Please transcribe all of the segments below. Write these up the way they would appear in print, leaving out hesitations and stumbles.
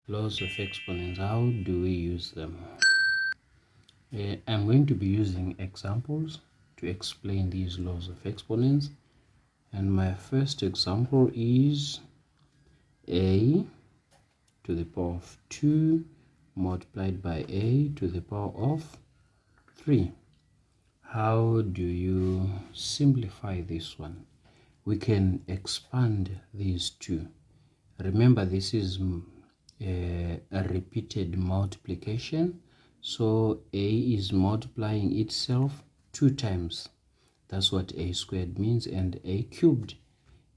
Laws of exponents, how do we use them? I'm going to be using examples to explain these laws of exponents, and my first example is a to the power of 2 multiplied by a to the power of 3. How do you simplify this one? We can expand these two. Remember, this is a repeated multiplication, so a is multiplying itself 2 times. That's what a squared means. And a cubed,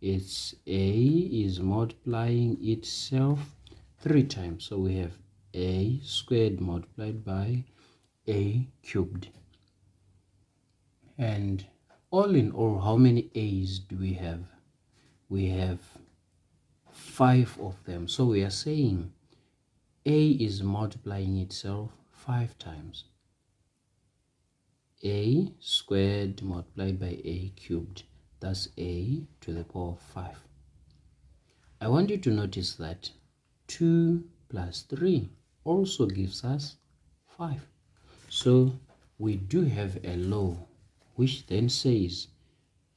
it's a is multiplying itself 3 times, so we have a squared multiplied by a cubed. And all in all, how many a's do we have? We have 5 of them. So we are saying a is multiplying itself 5 times. A squared multiplied by a cubed, that's a to the power of 5. I want you to notice that 2 plus 3 also gives us 5. So we do have a law which then says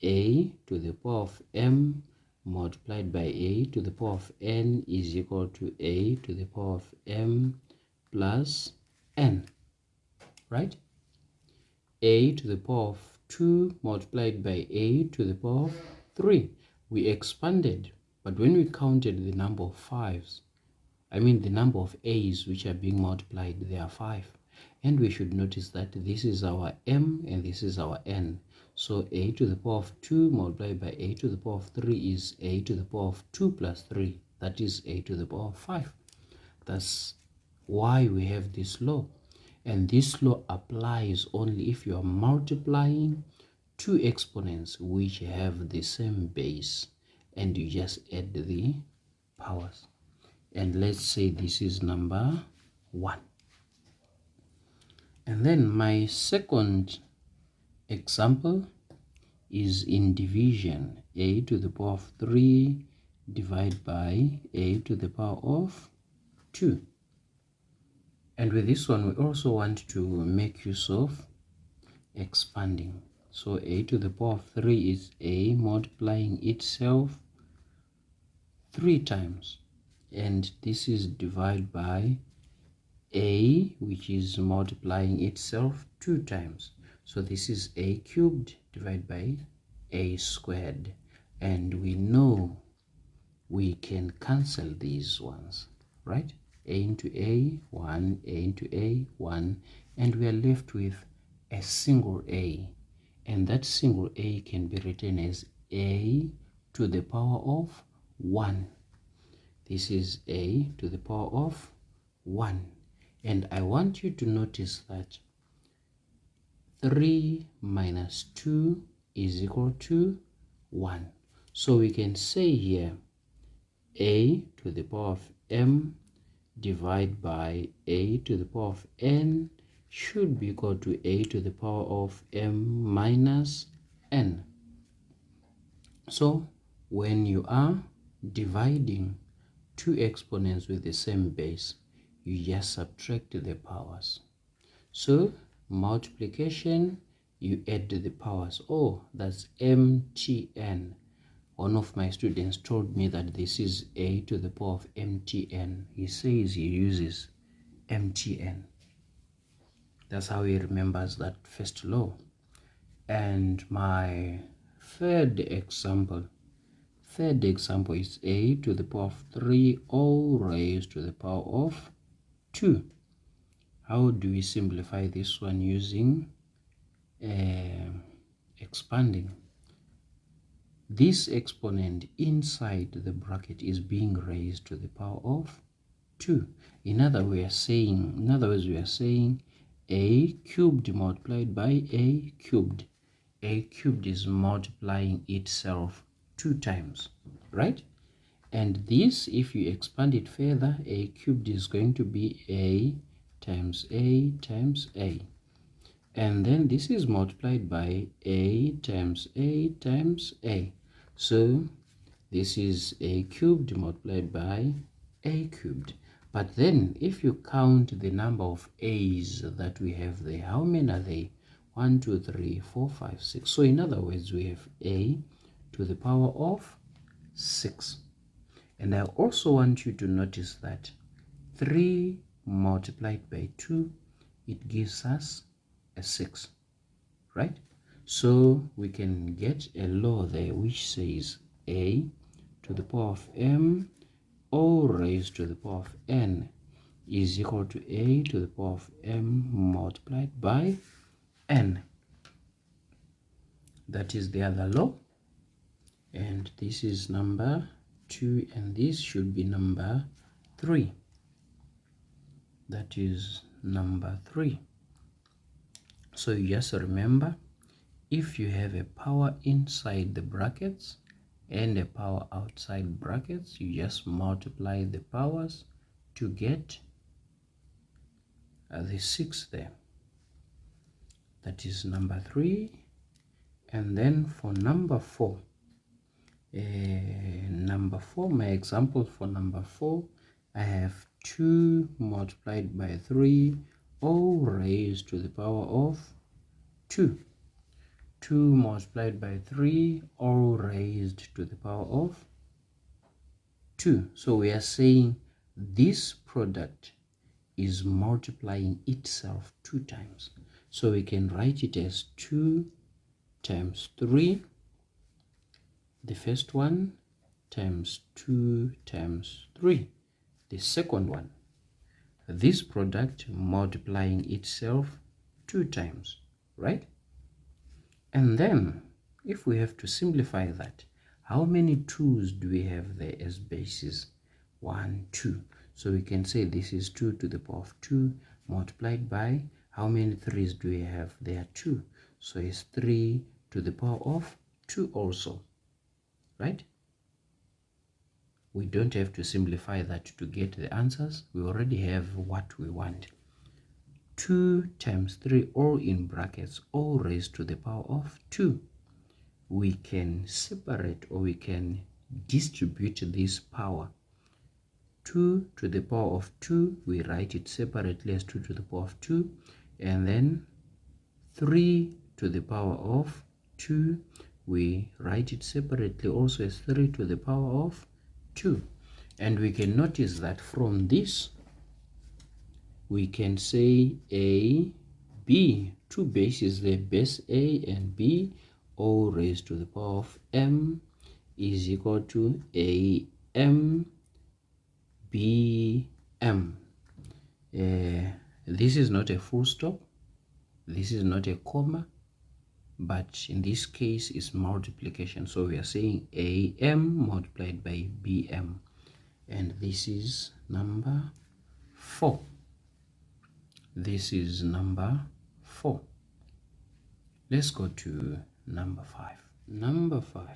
a to the power of m multiplied by a to the power of n is equal to a to the power of m plus n, right? A to the power of 2 multiplied by a to the power of 3. We expanded, but when we counted the number of the number of a's which are being multiplied, there are 5. And we should notice that this is our m and this is our n. So a to the power of 2 multiplied by a to the power of 3 is a to the power of 2 plus 3. That is a to the power of 5. That's why we have this law. And this law applies only if you are multiplying two exponents which have the same base, and you just add the powers. And let's say this is number 1. And then my second example is in division. A to the power of 3 divided by a to the power of 2. And with this one, we also want to make use of expanding. So a to the power of 3 is a multiplying itself 3 times. And this is divided by a, which is multiplying itself 2 times. So this is a cubed divided by a squared. And we know we can cancel these ones, right? A into a, 1, a into a, 1, and we are left with a single a. And that single a can be written as a to the power of 1. This is a to the power of 1. And I want you to notice that 3 minus 2 is equal to 1. So we can say here a to the power of m divided by a to the power of n should be equal to a to the power of m minus n. So when you are dividing two exponents with the same base, you just subtract the powers. So multiplication, you add the powers. Oh, that's mtn. One of my students told me that this is a to the power of mtn. He says he uses mtn. That's how he remembers that first law. And my third example is a to the power of 3 all raised to the power of 2. How do we simplify this one? Using expanding. This exponent inside the bracket is being raised to the power of 2. In other words, we are saying a cubed multiplied by a cubed. A cubed is multiplying itself 2 times, right? And this, if you expand it further, a cubed is going to be a times a times a. And then this is multiplied by a times a times a. So this is a cubed multiplied by a cubed. But then if you count the number of a's that we have there, how many are they? 1, 2, 3, 4, 5, 6. So in other words, we have a to the power of 6. And I also want you to notice that 3 multiplied by 2, it gives us a 6, right? So we can get a law there which says a to the power of m all raised to the power of n is equal to a to the power of m multiplied by n. That is the other law. And this is number 2, and this should be number 3. That is number 3. So you just remember, if you have a power inside the brackets and a power outside brackets, you just multiply the powers to get the 6 there. That is number 3. And then for number 4, my example for number 4, I have 2 multiplied by 3 all raised to the power of 2. 2 multiplied by 3 all raised to the power of 2. So we are saying this product is multiplying itself 2 times. So we can write it as 2 times 3, the first one, times 2 times 3, the second one. This product multiplying itself 2 times, right? And then if we have to simplify that, how many 2's do we have there as bases? 1, 2. So we can say this is 2 to the power of 2 multiplied by how many 3's do we have? There are 2. So it's 3 to the power of 2 also, right? We don't have to simplify that to get the answers. We already have what we want. 2 times 3, all in brackets, all raised to the power of 2. We can separate, or we can distribute this power. 2 to the power of 2, we write it separately as 2 to the power of 2. And then 3 to the power of 2, we write it separately also as 3 to the power of 2. And we can notice that from this, we can say a, b, 2 bases there, base a and b, all raised to the power of m is equal to a m b m. This is not a full stop, this is not a comma, but in this case is multiplication. So we are saying am multiplied by bm, and this is number 4. This is number 4. Let's go to number 5. Number 5.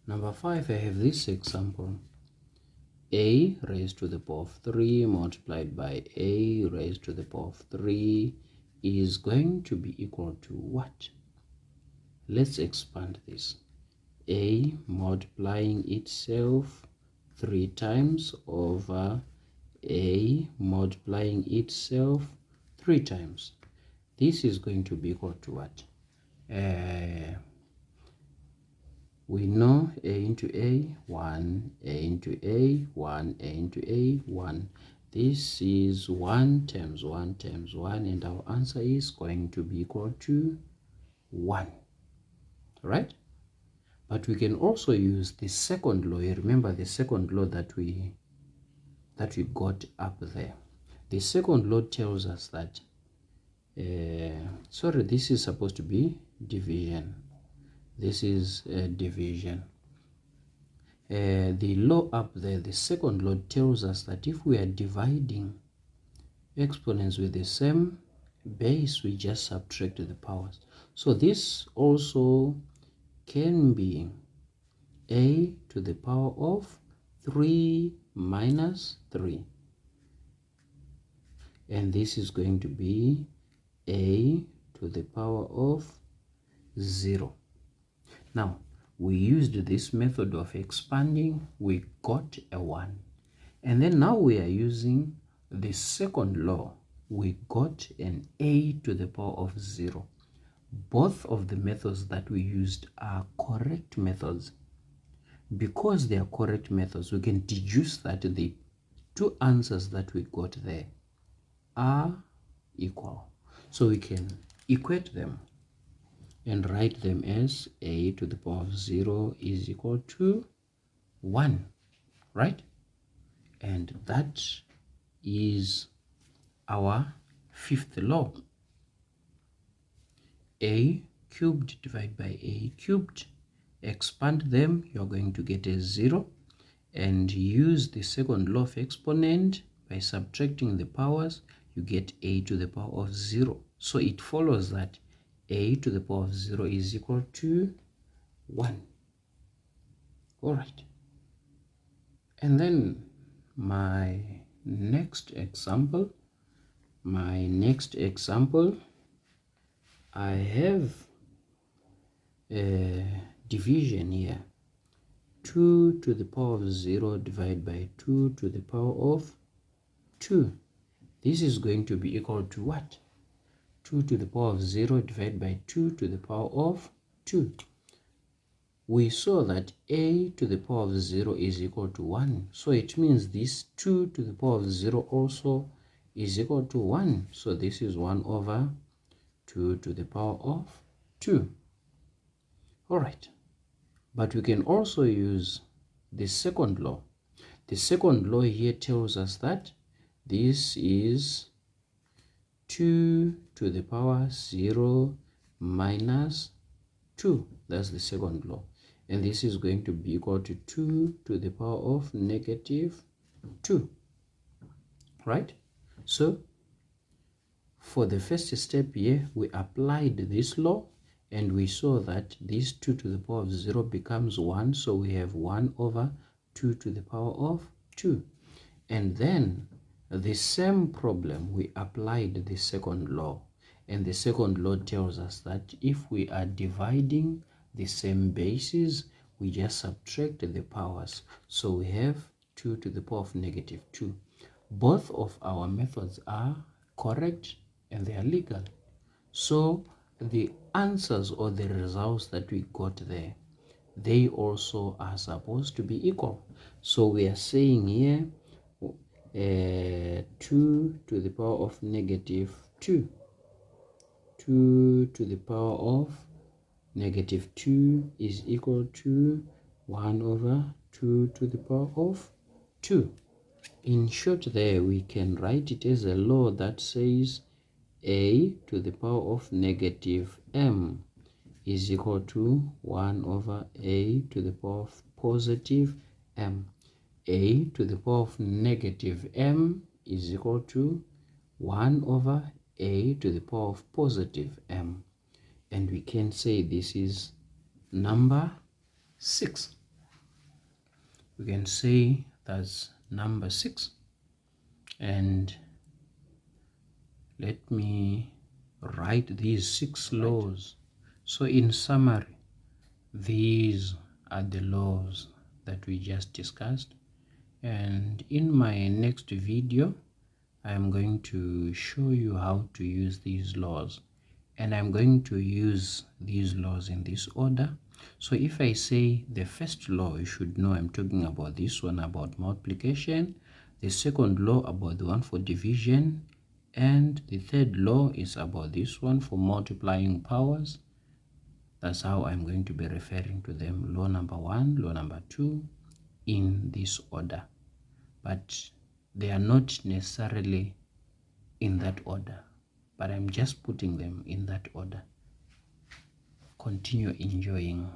Number 5, I have this example. A raised to the power of 3 multiplied by a raised to the power of 3 is going to be equal to what? Let's expand this. A multiplying itself 3 times over a multiplying itself 3 times. This is going to be equal to what? We know a into a, 1, a into a, 1, a into a, 1. This is 1 times 1 times 1, and our answer is going to be equal to 1, right? But we can also use the second law. You remember the second law that we got up there. The second law tells us that, sorry, this is supposed to be division. This is division. The law up there, the second law tells us that if we are dividing exponents with the same base, we just subtract the powers. So this also can be a to the power of 3 minus 3. And this is going to be a to the power of 0. Now, we used this method of expanding, we got a 1. And then now we are using the second law, we got an a to the power of 0. Both of the methods that we used are correct methods. Because they are correct methods, we can deduce that the two answers that we got there are equal. So we can equate them and write them as a to the power of 0 is equal to 1, right? And that is our fifth law. A cubed divided by a cubed. Expand them, you're going to get a 0. And use the second law of exponent by subtracting the powers, you get a to the power of 0. So it follows that a to the power of 0 is equal to 1. All right. And then my next example, I have a division here. 2 to the power of 0 divided by 2 to the power of 2. This is going to be equal to what? 2 to the power of 0 divided by 2 to the power of 2. We saw that a to the power of 0 is equal to 1. So it means this 2 to the power of 0 also is equal to 1. So this is 1 over 2 to the power of 2. All right. But we can also use the second law. The second law here tells us that this is 2 to the power 0 minus 2. That's the second law. And this is going to be equal to 2 to the power of negative 2. Right? So, for the first step here, we applied this law and we saw that this 2 to the power of 0 becomes 1. So we have 1 over 2 to the power of 2. And then the same problem, we applied the second law. And the second law tells us that if we are dividing the same bases, we just subtract the powers. So we have 2 to the power of negative 2. Both of our methods are correct and they are legal. So the answers or the results that we got there, they also are supposed to be equal. So we are saying here 2 to the power of negative 2. 2 to the power of negative 2 is equal to 1 over 2 to the power of 2. In short there, we can write it as a law that says a to the power of negative m is equal to 1 over a to the power of positive m. A to the power of negative m is equal to 1 over a to the power of positive m. And we can say this is number 6. We can say that's number 6. And let me write these 6 laws. So in summary, these are the laws that we just discussed. And in my next video, I'm going to show you how to use these laws. And I'm going to use these laws in this order. So if I say the first law, you should know I'm talking about this one about multiplication, the second law about the one for division, and the third law is about this one for multiplying powers. That's how I'm going to be referring to them, law number 1, law number 2, in this order. But they are not necessarily in that order, but I'm just putting them in that order. Continue enjoying.